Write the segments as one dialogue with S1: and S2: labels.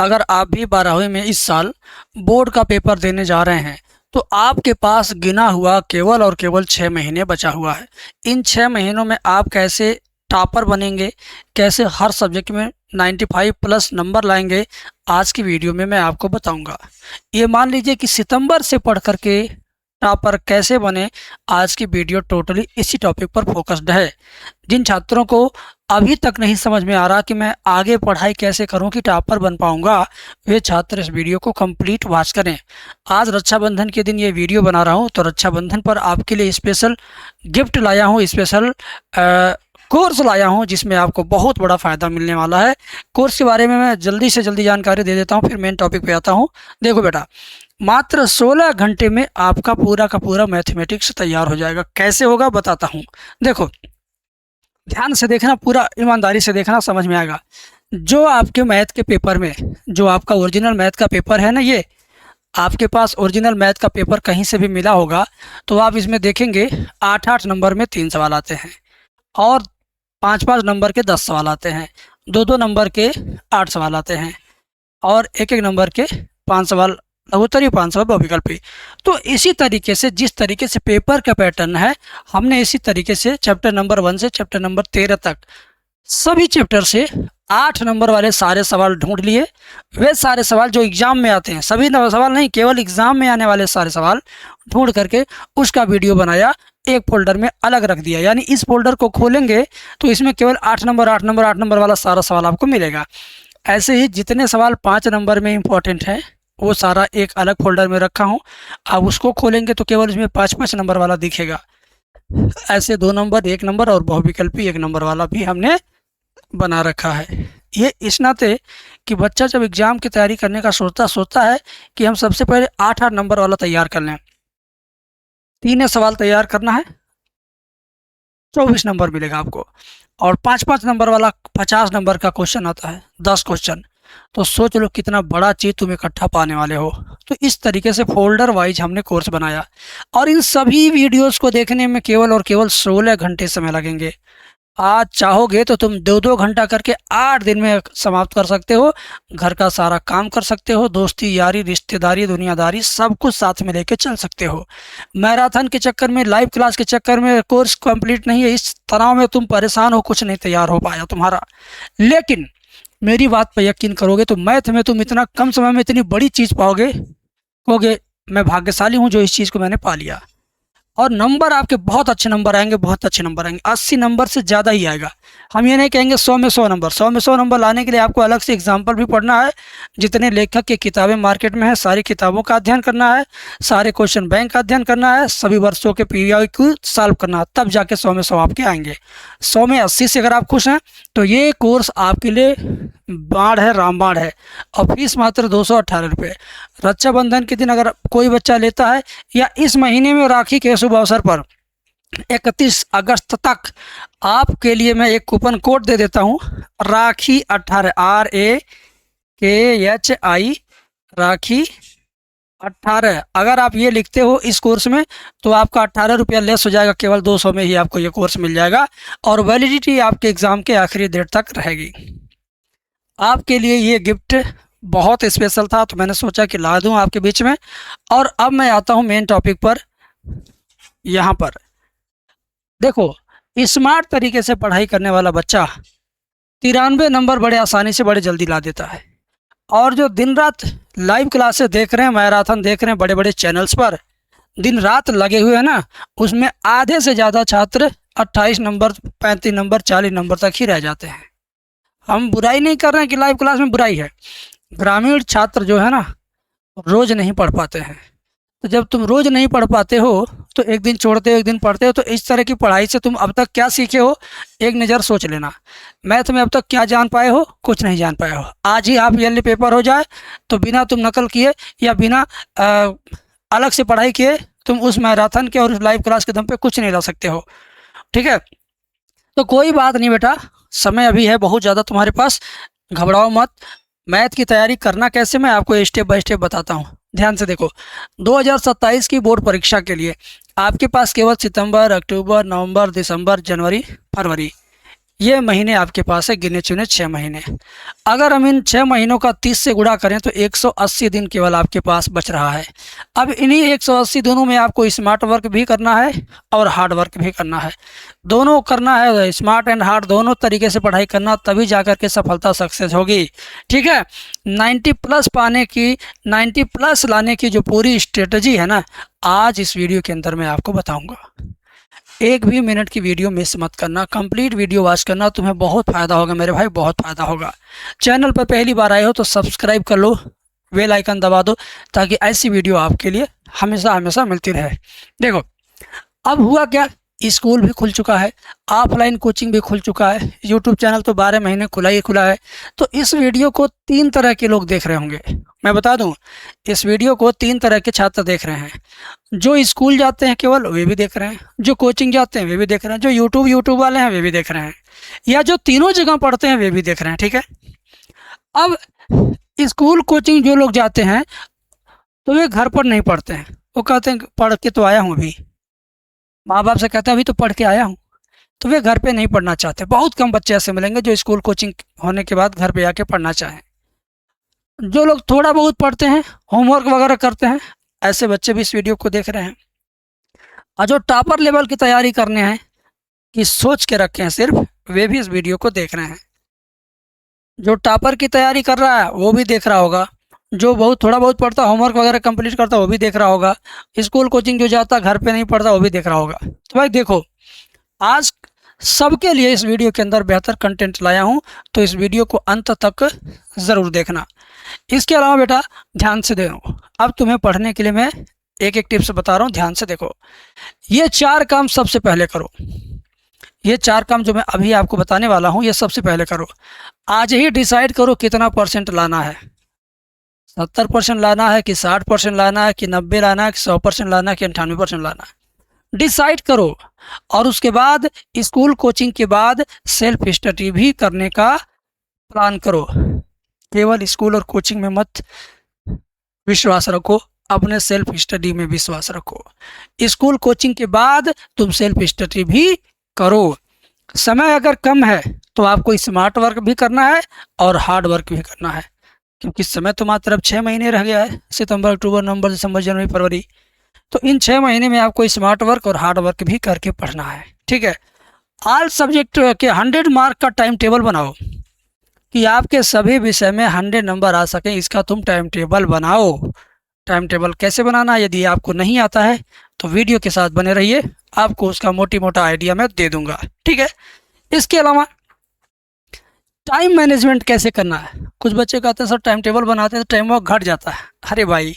S1: अगर आप भी 12वीं में इस साल बोर्ड का पेपर देने जा रहे हैं तो आपके पास गिना हुआ केवल और केवल 6 महीने बचा हुआ है। इन 6 महीनों में आप कैसे टॉपर बनेंगे, कैसे हर सब्जेक्ट में 95 प्लस नंबर लाएंगे, आज की वीडियो में मैं आपको बताऊंगा। ये मान लीजिए कि सितंबर से पढ़ करके टॉपर कैसे बने, आज की वीडियो टोटली इसी टॉपिक पर फोकस्ड है। जिन छात्रों को अभी तक नहीं समझ में आ रहा कि मैं आगे पढ़ाई कैसे करूं कि टॉपर बन पाऊंगा, वे छात्र इस वीडियो को कंप्लीट वॉच करें। आज रक्षाबंधन के दिन ये वीडियो बना रहा हूं, तो रक्षाबंधन पर आपके लिए स्पेशल गिफ्ट लाया हूं, स्पेशल कोर्स लाया हूं जिसमें आपको बहुत बड़ा फ़ायदा मिलने वाला है। कोर्स के बारे में मैं जल्दी से जल्दी जानकारी दे देता हूं, फिर मेन टॉपिक पे आता हूं। देखो बेटा, मात्र 16 घंटे में आपका पूरा का पूरा मैथमेटिक्स तैयार हो जाएगा। कैसे होगा बताता हूँ। देखो, ध्यान से देखना, पूरा ईमानदारी से देखना, समझ में आएगा। जो आपके मैथ के पेपर में, जो आपका ओरिजिनल मैथ का पेपर है ना, ये आपके पास ओरिजिनल मैथ का पेपर कहीं से भी मिला होगा तो आप इसमें देखेंगे 8-8 नंबर में 3 सवाल आते हैं और 5-5 नंबर के 10 सवाल आते हैं, 2-2 नंबर के 8 सवाल आते हैं और 1-1 नंबर के 5 सवाल लघुत्तरी, 5 सवाल बहुविकल्पी। तो इसी तरीके से, जिस तरीके से पेपर का पैटर्न है, हमने इसी तरीके से चैप्टर नंबर 1 से चैप्टर नंबर 13 तक सभी चैप्टर से 8 नंबर वाले सारे सवाल ढूंढ लिए। वे सारे सवाल जो एग्ज़ाम में आते हैं, सभी सवाल नहीं, केवल एग्ज़ाम में आने वाले सारे सवाल ढूंढ करके उसका वीडियो बनाया, एक फोल्डर में अलग रख दिया। यानी इस फोल्डर को खोलेंगे तो इसमें केवल 8 नंबर 8 नंबर 8 नंबर वाला सारा सवाल आपको मिलेगा। ऐसे ही जितने सवाल 5 नंबर में इम्पोर्टेंट है वो सारा एक अलग फोल्डर में रखा हूँ। आप उसको खोलेंगे तो केवल इसमें 5-5 नंबर वाला दिखेगा। ऐसे 2 नंबर, 1 नंबर और बहुविकल्पी 1 नंबर वाला भी हमने बना रखा है। ये इस नाते कि बच्चा जब एग्ज़ाम की तैयारी करने का सोचता है कि हम सबसे पहले 8-8 नंबर वाला तैयार कर लें। 3 सवाल तैयार करना है, 24 नंबर मिलेगा आपको, और 5-5 नंबर वाला 50 नंबर का क्वेश्चन आता है, 10 क्वेश्चन। तो सोच लो कितना बड़ा चीज़ तुम इकट्ठा पाने वाले हो। तो इस तरीके से फोल्डर वाइज हमने कोर्स बनाया और इन सभी वीडियोस को देखने में केवल और केवल 16 घंटे समय लगेंगे। आज चाहोगे तो तुम 2-2 घंटा करके 8 दिन में समाप्त कर सकते हो। घर का सारा काम कर सकते हो, दोस्ती यारी रिश्तेदारी दुनियादारी सब कुछ साथ में लेके चल सकते हो। मैराथन के चक्कर में, लाइव क्लास के चक्कर में कोर्स कंप्लीट नहीं है, इस तनाव में तुम परेशान हो, कुछ नहीं तैयार हो पाया तुम्हारा। लेकिन मेरी बात पर यकीन करोगे तो मैथ में तुम इतना कम समय में इतनी बड़ी चीज़ पाओगे, कहोगे मैं भाग्यशाली हूँ जो इस चीज़ को मैंने पा लिया। और नंबर आपके बहुत अच्छे नंबर आएंगे, बहुत अच्छे नंबर आएंगे, 80 नंबर से ज़्यादा ही आएगा। हम ये नहीं कहेंगे 100 में 100 नंबर। 100 में 100 नंबर लाने के लिए आपको अलग से एग्जाम्पल भी पढ़ना है। जितने लेखक की किताबें मार्केट में हैं, सारी किताबों का अध्ययन करना है, सारे क्वेश्चन बैंक का अध्ययन करना है, सभी वर्षों के पीरियड को सॉल्व करना है, तब जाके 100 में 100 आपके आएंगे। 100 में 80 से अगर आप खुश हैं तो ये कोर्स आपके लिए बाढ़ है, रामबाण है। और फीस मात्र 218 रुपये। रक्षाबंधन के दिन अगर कोई बच्चा लेता है या इस महीने में राखी के शुभ अवसर पर 31 अगस्त तक आपके लिए मैं एक कूपन कोड दे देता हूँ, राखी 18, RAKHI, राखी 18। अगर आप ये लिखते हो इस कोर्स में तो आपका 18 रुपया लेस हो जाएगा, केवल 200 में ही आपको ये कोर्स मिल जाएगा और वैलिडिटी आपके एग्ज़ाम के आखिरी डेट तक रहेगी। आपके लिए ये गिफ्ट बहुत स्पेशल था तो मैंने सोचा कि ला दूं आपके बीच में। और अब मैं आता हूं मेन टॉपिक पर। यहाँ पर देखो, स्मार्ट तरीके से पढ़ाई करने वाला बच्चा 93 नंबर बड़े आसानी से, बड़े जल्दी ला देता है। और जो दिन रात लाइव क्लासेस देख रहे हैं, मैराथन देख रहे हैं बड़े बड़े चैनल्स पर, दिन रात लगे हुए हैं ना, उसमें आधे से ज़्यादा छात्र 28 नंबर, 35 नंबर, 40 नंबर तक ही रह जाते हैं। हम बुराई नहीं कर रहे हैं कि लाइव क्लास में बुराई है। ग्रामीण छात्र जो है ना, रोज़ नहीं पढ़ पाते हैं। तो जब तुम रोज़ नहीं पढ़ पाते हो तो एक दिन छोड़ते हो, एक दिन पढ़ते हो, तो इस तरह की पढ़ाई से तुम अब तक क्या सीखे हो, एक नज़र सोच लेना। मैथ में अब तक क्या जान पाए हो, कुछ नहीं जान पाए हो। आज ही आप ईयरली पेपर हो जाए तो बिना तुम नकल किए या बिना अलग से पढ़ाई किए तुम उस मैराथन के और उस लाइव क्लास के दम पे कुछ नहीं ला सकते हो। ठीक है, तो कोई बात नहीं बेटा, समय अभी है बहुत ज़्यादा तुम्हारे पास, घबराओ मत। मैथ की तैयारी करना कैसे, मैं आपको स्टेप बाय स्टेप बताता हूँ। ध्यान से देखो, 2027 की बोर्ड परीक्षा के लिए आपके पास केवल सितंबर, अक्टूबर, नवंबर, दिसंबर, जनवरी, फरवरी ये महीने आपके पास है गिने चुने 6 महीने। अगर हम इन 6 महीनों का 30 से गुणा करें तो 180 दिन केवल आपके पास बच रहा है। अब इन्हीं 180 दिनों में आपको स्मार्ट वर्क भी करना है और हार्ड वर्क भी करना है। दोनों करना है, स्मार्ट एंड हार्ड दोनों तरीके से पढ़ाई करना, तभी जाकर के सफलता सक्सेस होगी। ठीक है, 90 प्लस पाने की, 90 प्लस लाने की जो पूरी स्ट्रेटजी है ना, आज इस वीडियो के अंदर मैं आपको बताऊँगा। एक भी मिनट की वीडियो मिस मत करना, कंप्लीट वीडियो वॉच करना, तुम्हें बहुत फ़ायदा होगा मेरे भाई, बहुत फ़ायदा होगा। चैनल पर पहली बार आए हो तो सब्सक्राइब कर लो, बेल आइकन दबा दो, ताकि ऐसी वीडियो आपके लिए हमेशा हमेशा मिलती रहे। देखो अब हुआ क्या, स्कूल भी खुल चुका है, ऑफलाइन कोचिंग भी खुल चुका है, यूट्यूब चैनल तो 12 महीने खुला ही खुला है। तो इस वीडियो को 3 तरह के लोग देख रहे होंगे। मैं बता दूं, इस वीडियो को 3 तरह के छात्र देख रहे हैं। जो स्कूल जाते हैं केवल वे भी देख रहे हैं, जो कोचिंग जाते हैं वे भी देख रहे हैं, जो यूट्यूब वाले हैं वे भी देख रहे हैं, या जो तीनों जगह पढ़ते हैं वे भी देख रहे हैं। ठीक है, अब स्कूल कोचिंग जो लोग जाते हैं तो वे घर पर नहीं पढ़ते हैं, वो कहते हैं पढ़ के तो आया हूँ, अभी माँ बाप से कहते हैं अभी तो पढ़ के आया हूँ, तो वे घर पे नहीं पढ़ना चाहते। बहुत कम बच्चे ऐसे मिलेंगे जो स्कूल कोचिंग होने के बाद घर पे आके पढ़ना चाहें। जो लोग थोड़ा बहुत पढ़ते हैं, होमवर्क वगैरह करते हैं, ऐसे बच्चे भी इस वीडियो को देख रहे हैं। और जो टॉपर लेवल की तैयारी करने हैं कि सोच के रखे हैं सिर्फ, वे भी इस वीडियो को देख रहे हैं। जो टॉपर की तैयारी कर रहा है वो भी देख रहा होगा, जो बहुत थोड़ा बहुत पढ़ता, होमवर्क वगैरह कंप्लीट करता वो भी देख रहा होगा, स्कूल कोचिंग जो जाता घर पे नहीं पढ़ता वो भी देख रहा होगा। तो भाई देखो, आज सबके लिए इस वीडियो के अंदर बेहतर कंटेंट लाया हूँ, तो इस वीडियो को अंत तक ज़रूर देखना। इसके अलावा बेटा ध्यान से देखो, अब तुम्हें पढ़ने के लिए मैं एक एक टिप्स बता रहा हूँ, ध्यान से देखो। ये 4 काम सबसे पहले करो, ये 4 काम जो मैं अभी आपको बताने वाला हूँ ये सबसे पहले करो। आज ही डिसाइड करो कितना परसेंट लाना है, 70% लाना है कि 60% लाना है कि 90 लाना है कि 100% लाना है कि 98% लाना है, डिसाइड करो। और उसके बाद स्कूल कोचिंग के बाद सेल्फ स्टडी भी करने का प्लान करो। केवल स्कूल और कोचिंग में मत विश्वास रखो, अपने सेल्फ स्टडी में विश्वास रखो। स्कूल कोचिंग के बाद तुम सेल्फ स्टडी भी करो। समय अगर कम है तो आपको स्मार्ट वर्क भी करना है और हार्ड वर्क भी करना है, क्योंकि समय तो मात्र अब 6 महीने रह गया है, सितंबर, अक्टूबर, नवंबर, दिसंबर, जनवरी, फरवरी। तो इन 6 महीने में आपको स्मार्ट वर्क और हार्ड वर्क भी करके पढ़ना है। ठीक है, ऑल सब्जेक्ट के 100 मार्क का टाइम टेबल बनाओ कि आपके सभी विषय में 100 नंबर आ सके, इसका तुम टाइम टेबल बनाओ। टाइम टेबल कैसे बनाना, यदि आपको नहीं आता है तो वीडियो के साथ बने रहिए, आपको उसका मोटा आइडिया मैं दे दूंगा। ठीक है, इसके अलावा टाइम मैनेजमेंट कैसे करना है। कुछ बच्चे कहते हैं सर टाइम टेबल बनाते हैं तो टाइम वर्क घट जाता है। अरे भाई,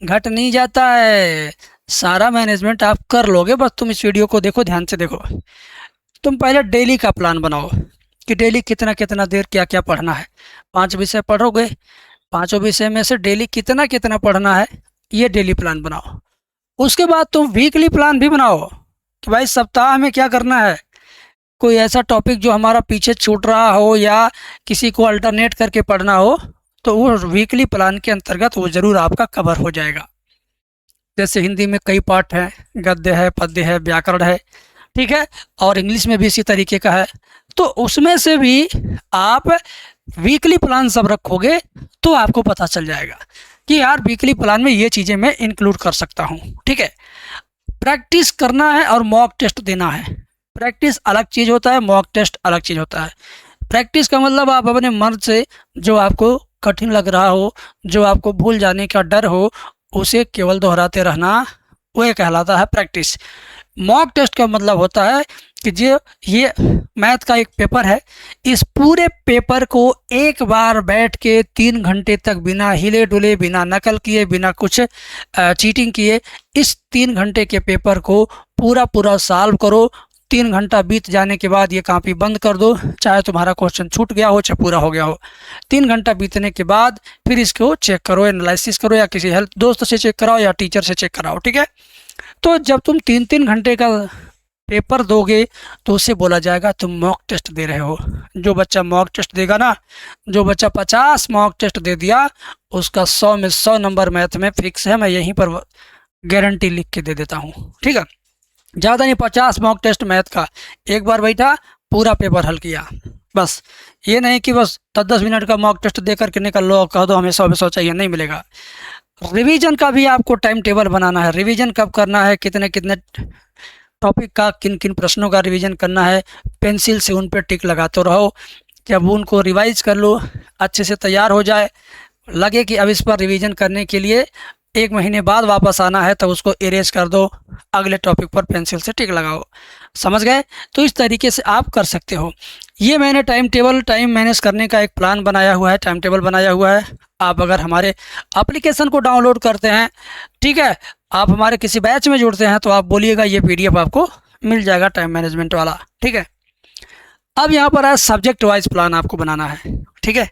S1: घट नहीं जाता है, सारा मैनेजमेंट आप कर लोगे, बस तुम इस वीडियो को देखो, ध्यान से देखो। तुम पहले डेली का प्लान बनाओ कि डेली कितना कितना देर क्या क्या पढ़ना है। 5 विषय पढ़ोगे, 5 विषय में से डेली कितना कितना पढ़ना है, ये डेली प्लान बनाओ। उसके बाद तुम वीकली प्लान भी बनाओ कि भाई सप्ताह में क्या करना है। कोई ऐसा टॉपिक जो हमारा पीछे छूट रहा हो या किसी को अल्टरनेट करके पढ़ना हो, तो वो वीकली प्लान के अंतर्गत वो ज़रूर आपका कवर हो जाएगा। जैसे हिंदी में कई पार्ट हैं, गद्य है, पद्य है, व्याकरण है, ठीक है, और इंग्लिश में भी इसी तरीके का है। तो उसमें से भी आप वीकली प्लान सब रखोगे तो आपको पता चल जाएगा कि यार वीकली प्लान में ये चीज़ें मैं इंक्लूड कर सकता हूँ। ठीक है, प्रैक्टिस करना है और मॉक टेस्ट देना है। प्रैक्टिस अलग चीज़ होता है, मॉक टेस्ट अलग चीज़ होता है। प्रैक्टिस का मतलब आप अपने मन से जो आपको कठिन लग रहा हो, जो आपको भूल जाने का डर हो, उसे केवल दोहराते रहना, वो कहलाता है प्रैक्टिस। मॉक टेस्ट का मतलब होता है कि जो ये मैथ का एक पेपर है, इस पूरे पेपर को एक बार बैठ के 3 घंटे तक बिना हिले डुले, बिना नकल किए, बिना कुछ चीटिंग किए, इस 3 घंटे के पेपर को पूरा सॉल्व करो। 3 घंटा बीत जाने के बाद ये कॉपी बंद कर दो, चाहे तुम्हारा क्वेश्चन छूट गया हो चाहे पूरा हो गया हो। 3 घंटा बीतने के बाद फिर इसको चेक करो, एनालिसिस करो, या किसी हेल्प दोस्त से चेक कराओ या टीचर से चेक कराओ। ठीक है, तो जब तुम 3 घंटे का पेपर दोगे तो उसे बोला जाएगा तुम मॉक टेस्ट दे रहे हो। जो बच्चा मॉक टेस्ट देगा ना, जो बच्चा 50 मॉक टेस्ट दे दिया, उसका 100 में 100 नंबर मैथ में फिक्स है। मैं यहीं पर गारंटी लिख के दे देता हूँ। ठीक है, ज़्यादा नहीं, 50 मॉक टेस्ट मैथ का, एक बार बैठा पूरा पेपर हल किया। बस ये नहीं कि बस 10-10 मिनट का मॉक टेस्ट दे करके निकल लो, कह दो हमें 100 चाहिए, नहीं मिलेगा। रिवीजन का भी आपको टाइम टेबल बनाना है। रिवीजन कब करना है, कितने कितने टॉपिक का, किन किन प्रश्नों का रिवीजन करना है, पेंसिल से उन पर टिक लगाते रहो। जब उनको रिवाइज कर लो, अच्छे से तैयार हो जाए, लगे कि अब इस पर रिवीजन करने के लिए 1 महीने बाद वापस आना है, तो उसको इरेज कर दो, अगले टॉपिक पर पेंसिल से टिक लगाओ। समझ गए? तो इस तरीके से आप कर सकते हो। ये मैंने टाइम मैनेज करने का एक प्लान बनाया हुआ है, टाइम टेबल बनाया हुआ है। आप अगर हमारे एप्लीकेशन को डाउनलोड करते हैं, ठीक है, आप हमारे किसी बैच में जुड़ते हैं, तो आप बोलिएगा ये PDF आपको मिल जाएगा टाइम मैनेजमेंट वाला, ठीक है। अब यहाँ पर है सब्जेक्ट वाइज प्लान आपको बनाना है, ठीक है।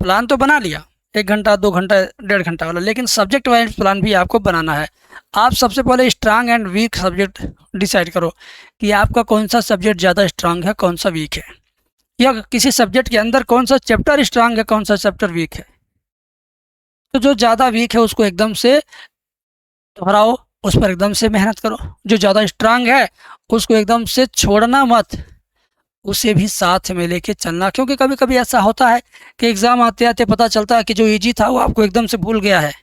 S1: प्लान तो बना लिया, 1 घंटा 2 घंटा 1.5 घंटा वाला, लेकिन सब्जेक्ट वाइज प्लान भी आपको बनाना है। आप सबसे पहले strong and weak subject decide करो कि आपका कौन सा सब्जेक्ट ज़्यादा स्ट्रांग है, कौन सा वीक है, या किसी सब्जेक्ट के अंदर कौन सा चैप्टर स्ट्रांग है, कौन सा चैप्टर वीक है। तो जो ज़्यादा वीक है उसको एकदम से दोहराओ, उस पर एकदम से मेहनत करो। जो ज़्यादा स्ट्रांग है उसको एकदम से छोड़ना मत, उसे भी साथ में लेके चलना। क्योंकि कभी कभी ऐसा होता है कि एग्ज़ाम आते आते पता चलता है कि जो इजी था वो आपको एकदम से भूल गया है,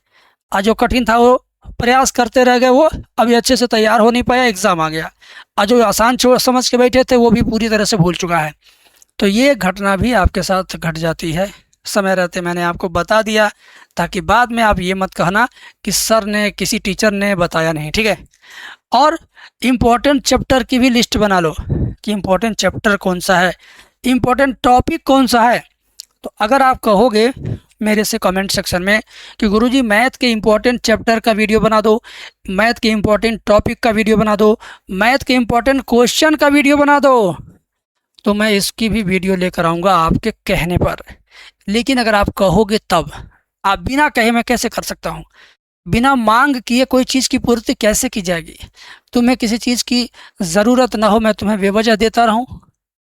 S1: और जो कठिन था वो प्रयास करते रह गए, वो अभी अच्छे से तैयार हो नहीं पाया, एग्ज़ाम आ गया, और जो आसान समझ के बैठे थे वो भी पूरी तरह से भूल चुका है। तो ये घटना भी आपके साथ घट जाती है। समय रहते मैंने आपको बता दिया, ताकि बाद में आप ये मत कहना कि सर ने, किसी टीचर ने बताया नहीं, ठीक है। और इम्पोर्टेंट चैप्टर की भी लिस्ट बना लो कि इम्पोर्टेंट चैप्टर कौन सा है, इम्पोर्टेंट टॉपिक कौन सा है। तो अगर आप कहोगे मेरे से कमेंट सेक्शन में कि गुरुजी मैथ के इम्पोर्टेंट चैप्टर का वीडियो बना दो, मैथ के इम्पोर्टेंट टॉपिक का वीडियो बना दो, मैथ के इम्पोर्टेंट क्वेश्चन का वीडियो बना दो, तो मैं इसकी भी वीडियो लेकर आऊँगा आपके कहने पर। लेकिन अगर आप कहोगे तब, आप बिना कहे मैं कैसे कर सकता हूँ, बिना मांग किए कोई चीज़ की पूर्ति कैसे की जाएगी। तुम्हें किसी चीज़ की ज़रूरत ना हो, मैं तुम्हें बेवजह देता रहूं,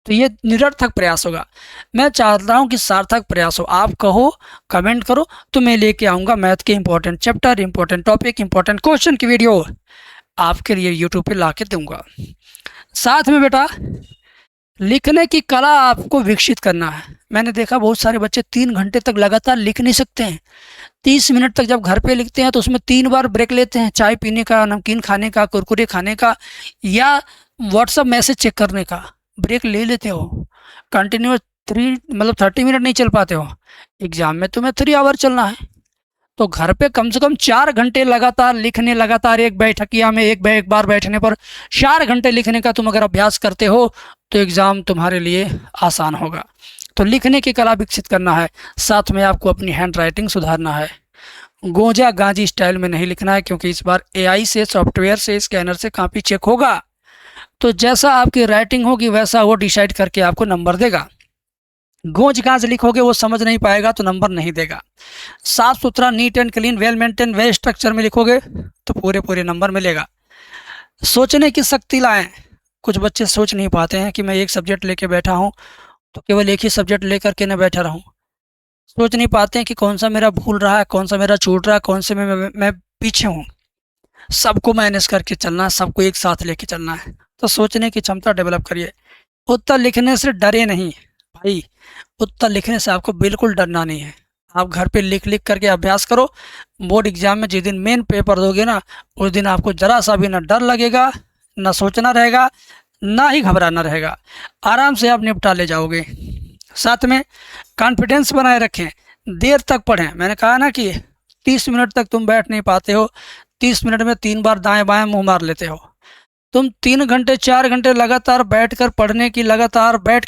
S1: तो ये निरर्थक प्रयास होगा। मैं चाहता हूं कि सार्थक प्रयास हो। आप कहो, कमेंट करो, तो मैं लेके आऊँगा मैथ के important chapter, important topic, important question की वीडियो आपके लिए यूट्यूब पे ला के दूँगा। साथ में बेटा लिखने की कला आपको विकसित करना है। मैंने देखा बहुत सारे बच्चे 3 घंटे तक लगातार लिख नहीं सकते हैं। 30 मिनट तक जब घर पे लिखते हैं तो उसमें 3 बार ब्रेक लेते हैं, चाय पीने का, नमकीन खाने का, कुरकुरे खाने का, या व्हाट्सअप मैसेज चेक करने का। ब्रेक ले लेते हो, कंटिन्यूस 30 मिनट नहीं चल पाते हो। एग्ज़ाम में तुम्हें 3 आवर चलना है, तो घर पे कम से कम 4 घंटे लगातार लिखने, लगातार एक बैठकिया में एक बार बैठने पर 4 घंटे लिखने का तुम अगर अभ्यास करते हो तो एग्ज़ाम तुम्हारे लिए आसान होगा। तो लिखने की कला विकसित करना है। साथ में आपको अपनी हैंड राइटिंग सुधारना है। गोंजा गांजी स्टाइल में नहीं लिखना है, क्योंकि इस बार AI से, सॉफ्टवेयर से, स्कैनर से कॉपी चेक होगा, तो जैसा आपकी राइटिंग होगी वैसा वो डिसाइड करके आपको नंबर देगा। गोंज गांज लिखोगे वो समझ नहीं पाएगा तो नंबर नहीं देगा। साफ सुथरा, neat and clean, well maintain, well structure में लिखोगे तो पूरे नंबर मिलेगा। सोचने की शक्ति लाएं। कुछ बच्चे सोच नहीं पाते हैं कि मैं एक सब्जेक्ट लेके बैठा हूँ तो केवल एक ही सब्जेक्ट लेकर के न बैठा रहूँ। सोच नहीं पाते हैं कि कौन सा मेरा भूल रहा है, कौन सा मेरा छूट रहा है, कौन से में मैं पीछे हूँ। सबको मैनेज करके चलना है, सबको एक साथ लेके चलना है। तो सोचने की क्षमता डेवलप करिए। उत्तर लिखने से डरे नहीं भाई, उत्तर लिखने से आपको बिल्कुल डरना नहीं है। आप घर पे लिख करके अभ्यास करो। बोर्ड एग्जाम में जिस दिन मेन पेपर दोगे ना, उस दिन आपको ज़रा सा भी ना डर लगेगा, ना सोचना रहेगा, ना ही घबराना रहेगा। आराम से आप निपटा ले जाओगे। साथ में कॉन्फिडेंस बनाए रखें। देर तक पढ़ें। मैंने कहा ना कि 30 मिनट तक तुम बैठ नहीं पाते हो, 30 मिनट में 3 बार दाएं बाएं मुंह मार लेते हो। तुम 3 घंटे 4 घंटे लगातार बैठ के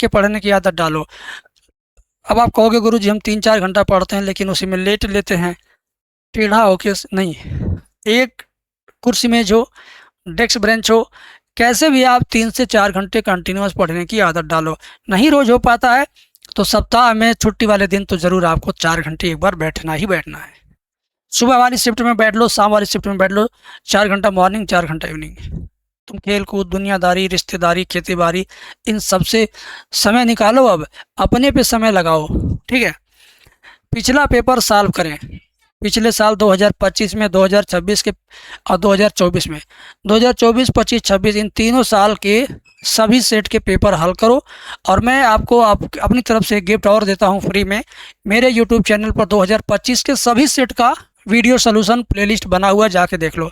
S1: पढ़ने की आदत डालो। अब आप कहोगे गुरुजी हम 3-4 घंटा पढ़ते हैं लेकिन उसी में लेट लेते हैं, टेढ़ा होके नहीं। एक कुर्सी में जो डेस्क बेंच हो, कैसे भी आप 3 से 4 घंटे कंटिन्यूस पढ़ने की आदत डालो। नहीं रोज हो पाता है तो सप्ताह में छुट्टी वाले दिन तो ज़रूर आपको 4 घंटे एक बार बैठना ही बैठना है। सुबह वाली शिफ्ट में बैठ लो, शाम वाली शिफ्ट में बैठ लो, 4 घंटा मॉर्निंग, 4 घंटा इवनिंग। तुम खेल कूद, दुनियादारी, रिश्तेदारी, खेती बाड़ी, इन सब से समय निकालो। अब अपने पे समय लगाओ, ठीक है। पिछला पेपर सॉल्व करें। पिछले साल 2025 में, 2026 के और 2024 में, 2024, 25, 26 इन तीनों साल के सभी सेट के पेपर हल करो। और मैं आपको अपनी तरफ से गिफ्ट और देता हूं फ्री में। मेरे यूट्यूब चैनल पर 2025 के सभी सेट का वीडियो सोल्यूशन प्लेलिस्ट बना हुआ, जाके देख लो।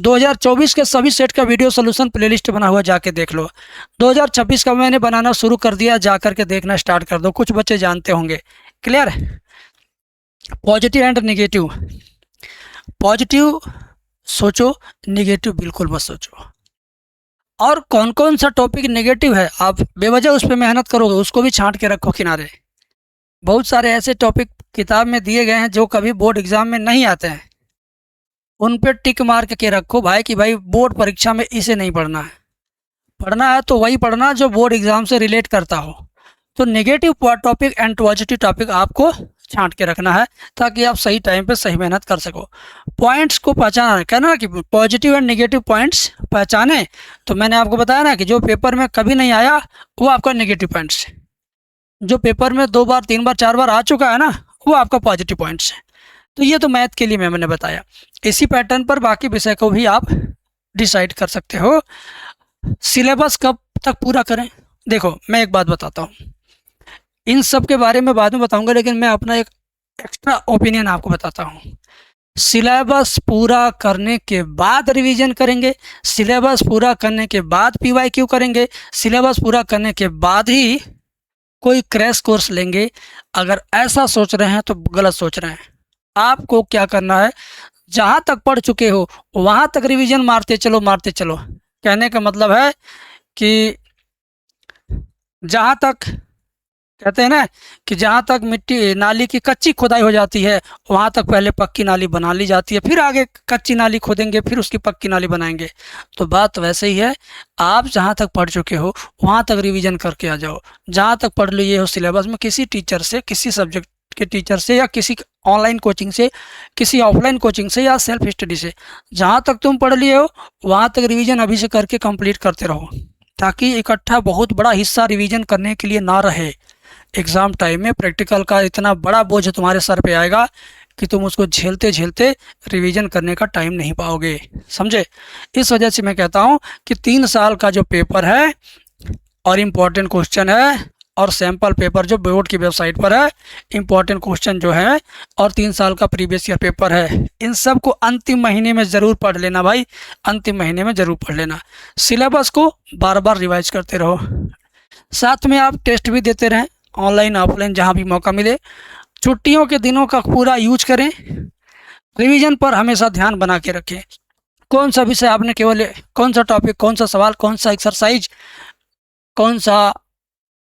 S1: 2024 के सभी सेट का वीडियो सोल्यूशन प्लेलिस्ट बना हुआ, जाके देख लो। 2026 का मैंने बनाना शुरू कर दिया, जा करके देखना स्टार्ट कर दो। कुछ बच्चे जानते होंगे। क्लियर है? Positive and negative. पॉजिटिव सोचो, निगेटिव बिल्कुल मत सोचो। और कौन कौन सा टॉपिक नेगेटिव है, आप बेवजह उस पर मेहनत करोगे, उसको भी छांट के रखो किनारे। बहुत सारे ऐसे टॉपिक किताब में दिए गए हैं जो कभी बोर्ड एग्जाम में नहीं आते हैं, उन पे टिक मार के रखो भाई कि भाई बोर्ड परीक्षा में इसे नहीं पढ़ना है। पढ़ना है तो वही पढ़ना जो बोर्ड एग्जाम से रिलेट करता हो। तो negative topic and positive topic आपको छांट के रखना है, ताकि आप सही टाइम पे सही मेहनत कर सको। पॉइंट्स को पहचाना, कहना कि पॉजिटिव एंड नेगेटिव पॉइंट्स पहचाने। तो मैंने आपको बताया ना कि जो पेपर में कभी नहीं आया वो आपका नेगेटिव पॉइंट्स है, जो पेपर में 2 बार 3 बार 4 बार आ चुका है ना, वो आपका पॉजिटिव पॉइंट्स है। तो ये तो मैथ के लिए मैंने बताया। इसी पैटर्न पर बाकी विषय को भी आप डिसाइड कर सकते हो। सिलेबस कब तक पूरा करें? देखो मैं एक बात बताता हूँ, इन सब के बारे में बाद में बताऊंगा, लेकिन मैं अपना एक एक्स्ट्रा ओपिनियन आपको बताता हूँ। सिलेबस पूरा करने के बाद रिवीजन करेंगे, सिलेबस पूरा करने के बाद PYQ करेंगे, सिलेबस पूरा करने के बाद ही कोई क्रैश कोर्स लेंगे। अगर ऐसा सोच रहे हैं तो गलत सोच रहे हैं। आपको क्या करना है, जहाँ तक पढ़ चुके हो वहाँ तक रिवीजन मारते चलो, मारते चलो। कहने का मतलब है कि जहाँ तक कहते हैं ना कि जहाँ तक मिट्टी नाली की कच्ची खुदाई हो जाती है, वहाँ तक पहले पक्की नाली बना ली जाती है, फिर आगे कच्ची नाली खोदेंगे, फिर उसकी पक्की नाली बनाएंगे। तो बात वैसे ही है, आप जहाँ तक पढ़ चुके हो वहाँ तक रिवीजन करके आ जाओ। जहाँ तक पढ़ लिए हो सिलेबस में, किसी टीचर से, किसी सब्जेक्ट के टीचर से, या किसी ऑनलाइन कोचिंग से, किसी ऑफलाइन कोचिंग से, या सेल्फ स्टडी से, जहाँ तक तुम पढ़ लिए हो वहाँ तक रिवीजन अभी से करके कंप्लीट करते रहो, ताकि इकट्ठा बहुत बड़ा हिस्सा रिवीजन करने के लिए ना रहे। एग्ज़ाम टाइम में प्रैक्टिकल का इतना बड़ा बोझ तुम्हारे सर पे आएगा कि तुम उसको झेलते झेलते रिवीजन करने का टाइम नहीं पाओगे। समझे? इस वजह से मैं कहता हूँ कि 3 साल का जो पेपर है और इम्पॉर्टेंट क्वेश्चन है, और सैम्पल पेपर जो बोर्ड की वेबसाइट पर है, इम्पॉर्टेंट क्वेश्चन जो है, और 3 साल का प्रीवियस ईयर पेपर है, इन सब को अंतिम महीने में ज़रूर पढ़ लेना भाई, अंतिम महीने में ज़रूर पढ़ लेना। सिलेबस को बार बार रिवाइज करते रहो, साथ में आप टेस्ट भी देते रहें, ऑनलाइन ऑफलाइन जहाँ भी मौका मिले। छुट्टियों के दिनों का पूरा यूज करें, रिवीजन पर हमेशा ध्यान बना के रखें। कौन सा विषय आपने केवल, कौन सा टॉपिक, कौन सा सवाल, कौन सा एक्सरसाइज, कौन सा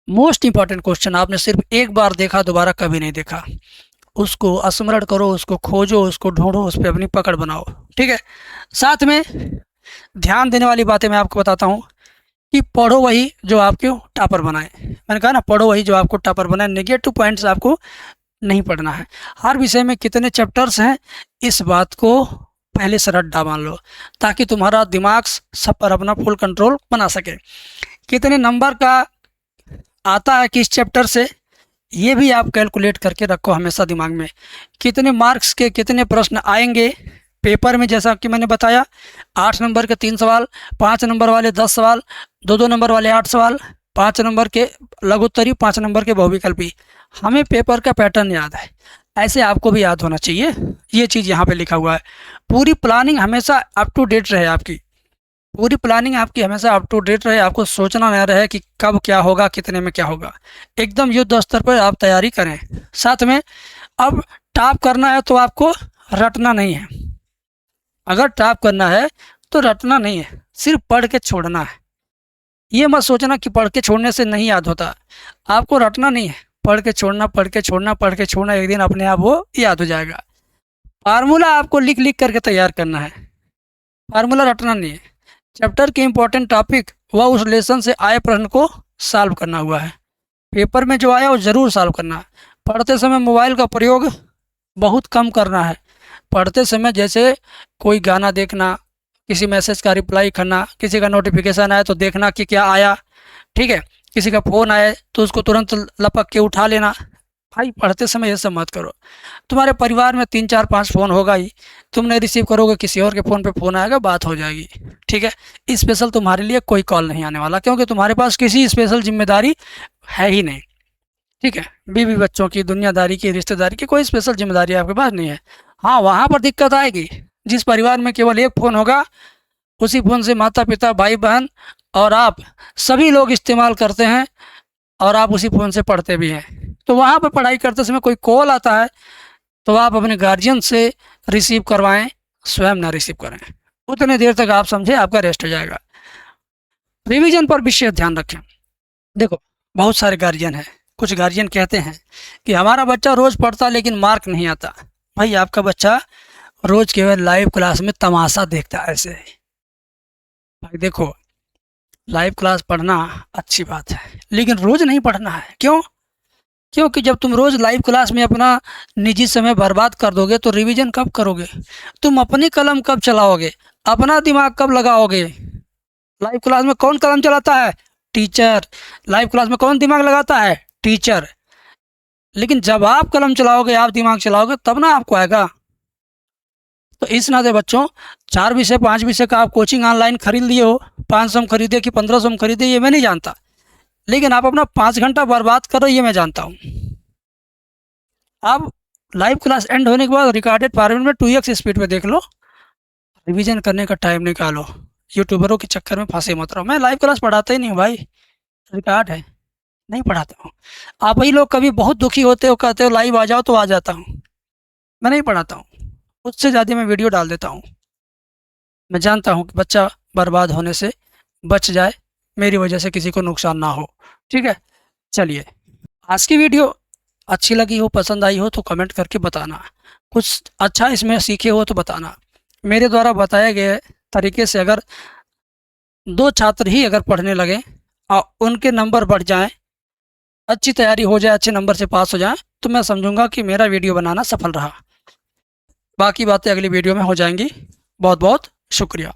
S1: मोस्ट इंपॉर्टेंट क्वेश्चन आपने सिर्फ एक बार देखा, दोबारा कभी नहीं देखा, उसको स्मरण करो, उसको खोजो, उसको ढूंढो, उस पर अपनी पकड़ बनाओ। ठीक है? साथ में ध्यान देने वाली बातें मैं आपको बताता हूँ कि पढ़ो वही जो आपको टॉपर बनाए। मैंने कहा ना, पढ़ो वही जो आपको टॉपर बनाए। नेगेटिव पॉइंट्स आपको नहीं पढ़ना है। हर विषय में कितने चैप्टर्स हैं, इस बात को पहले से रट्टा मान लो, ताकि तुम्हारा दिमाग सब पर अपना फुल कंट्रोल बना सके। कितने नंबर का आता है किस चैप्टर से, ये भी आप कैलकुलेट करके रखो हमेशा दिमाग में। कितने मार्क्स के कितने प्रश्न आएंगे पेपर में, जैसा कि मैंने बताया, 8 नंबर के 3 सवाल, 5 नंबर वाले 10 सवाल, 2 नंबर वाले 8 सवाल, 5 नंबर के लघुत्तरी, 5 नंबर के बहुविकल्पी। हमें पेपर का पैटर्न याद है, ऐसे आपको भी याद होना चाहिए। ये चीज़ यहाँ पे लिखा हुआ है। पूरी प्लानिंग हमेशा अप टू डेट रहे, आपकी पूरी प्लानिंग आपकी हमेशा अप टू डेट रहे। आपको सोचना न रहे कि कब क्या होगा, कितने में क्या होगा। एकदम युद्ध स्तर पर आप तैयारी करें। साथ में अब टॉप करना है तो आपको रटना नहीं है। अगर टॉप करना है तो रटना नहीं है, सिर्फ पढ़ के छोड़ना है। ये मत सोचना कि पढ़ के छोड़ने से नहीं याद होता। आपको रटना नहीं है, पढ़ के छोड़ना, पढ़ के छोड़ना, पढ़ के छोड़ना, एक दिन अपने आप वो याद हो जाएगा। फार्मूला आपको लिख लिख करके तैयार करना है, फार्मूला रटना नहीं है। चैप्टर के इम्पोर्टेंट टॉपिक व उस लेसन से आए प्रश्न को सॉल्व करना हुआ है। पेपर में जो आया वो ज़रूर सॉल्व करना है। पढ़ते समय मोबाइल का प्रयोग बहुत कम करना है। पढ़ते समय जैसे कोई गाना देखना, किसी मैसेज का रिप्लाई करना, किसी का नोटिफिकेशन आया तो देखना कि क्या आया। ठीक है? किसी का फ़ोन आए तो उसको तुरंत लपक के उठा लेना, भाई पढ़ते समय ये सब मत करो। तुम्हारे परिवार में 3 4 5 फ़ोन होगा ही, तुम नहीं रिसीव करोगे, किसी और के फ़ोन पे फ़ोन आएगा, बात हो जाएगी। ठीक है, स्पेशल तुम्हारे लिए कोई कॉल नहीं आने वाला, क्योंकि तुम्हारे पास किसी स्पेशल जिम्मेदारी है ही नहीं। ठीक है, बीवी बच्चों की, दुनियादारी की, रिश्तेदारी की कोई स्पेशल जिम्मेदारी आपके पास नहीं है। हाँ, वहाँ पर दिक्कत आएगी जिस परिवार में केवल एक फ़ोन होगा, उसी फ़ोन से माता पिता, भाई बहन और आप सभी लोग इस्तेमाल करते हैं, और आप उसी फ़ोन से पढ़ते भी हैं। तो वहाँ पर पढ़ाई करते समय कोई कॉल आता है तो आप अपने गार्जियन से रिसीव करवाएं, स्वयं ना रिसीव करें। उतने देर तक आप समझे, आपका रेस्ट हो जाएगा। रिवीजन पर विशेष ध्यान रखें। देखो, बहुत सारे गार्जियन हैं, कुछ गार्जियन कहते हैं कि हमारा बच्चा रोज़ पढ़ता लेकिन मार्क नहीं आता। भाई आपका बच्चा रोज़ केवल लाइव क्लास में तमाशा देखता है ऐसे। भाई देखो, लाइव क्लास पढ़ना अच्छी बात है, लेकिन रोज़ नहीं पढ़ना है। क्यों? क्योंकि जब तुम रोज़ लाइव क्लास में अपना निजी समय बर्बाद कर दोगे तो रिवीजन कब करोगे? तुम अपनी कलम कब चलाओगे? अपना दिमाग कब लगाओगे? लाइव क्लास में कौन कलम चलाता है? टीचर। लाइव क्लास में कौन दिमाग लगाता है? टीचर। लेकिन जब आप कलम चलाओगे, आप दिमाग चलाओगे, तब ना आपको आएगा। तो इस नाते बच्चों, 4 विषय 5 विषय का आप कोचिंग ऑनलाइन खरीद लिए हो, 500 में खरीदे कि 1500 में खरीदे, ये मैं नहीं जानता, लेकिन आप अपना 5 घंटा बर्बाद कर रहे हो, ये मैं जानता हूँ। आप लाइव क्लास एंड होने के बाद रिकॉर्डेड फॉर्मेट में 2x स्पीड में देख लो, रिवीजन करने का टाइम निकालो। यूट्यूबरों के चक्कर में फंसे मत रहो। मैं लाइव क्लास पढ़ाता ही नहीं हूँ भाई, रिकॉर्ड है, नहीं पढ़ाता हूँ। आप ही लोग कभी बहुत दुखी होते हो, कहते हो लाइव आ जाओ, तो आ जाता हूँ। मैं नहीं पढ़ाता हूँ, उससे ज़्यादा मैं वीडियो डाल देता हूँ। मैं जानता हूँ कि बच्चा बर्बाद होने से बच जाए, मेरी वजह से किसी को नुकसान ना हो। ठीक है, चलिए, आज की वीडियो अच्छी लगी हो, पसंद आई हो तो कमेंट करके बताना। कुछ अच्छा इसमें सीखे हो तो बताना। मेरे द्वारा बताए गए तरीके से अगर 2 छात्र ही अगर पढ़ने लगें और उनके नंबर बढ़ जाएं, अच्छी तैयारी हो जाए, अच्छे नंबर से पास हो जाएं, तो मैं समझूंगा कि मेरा वीडियो बनाना सफल रहा। बाकी बातें अगली वीडियो में हो जाएंगी। बहुत बहुत शुक्रिया।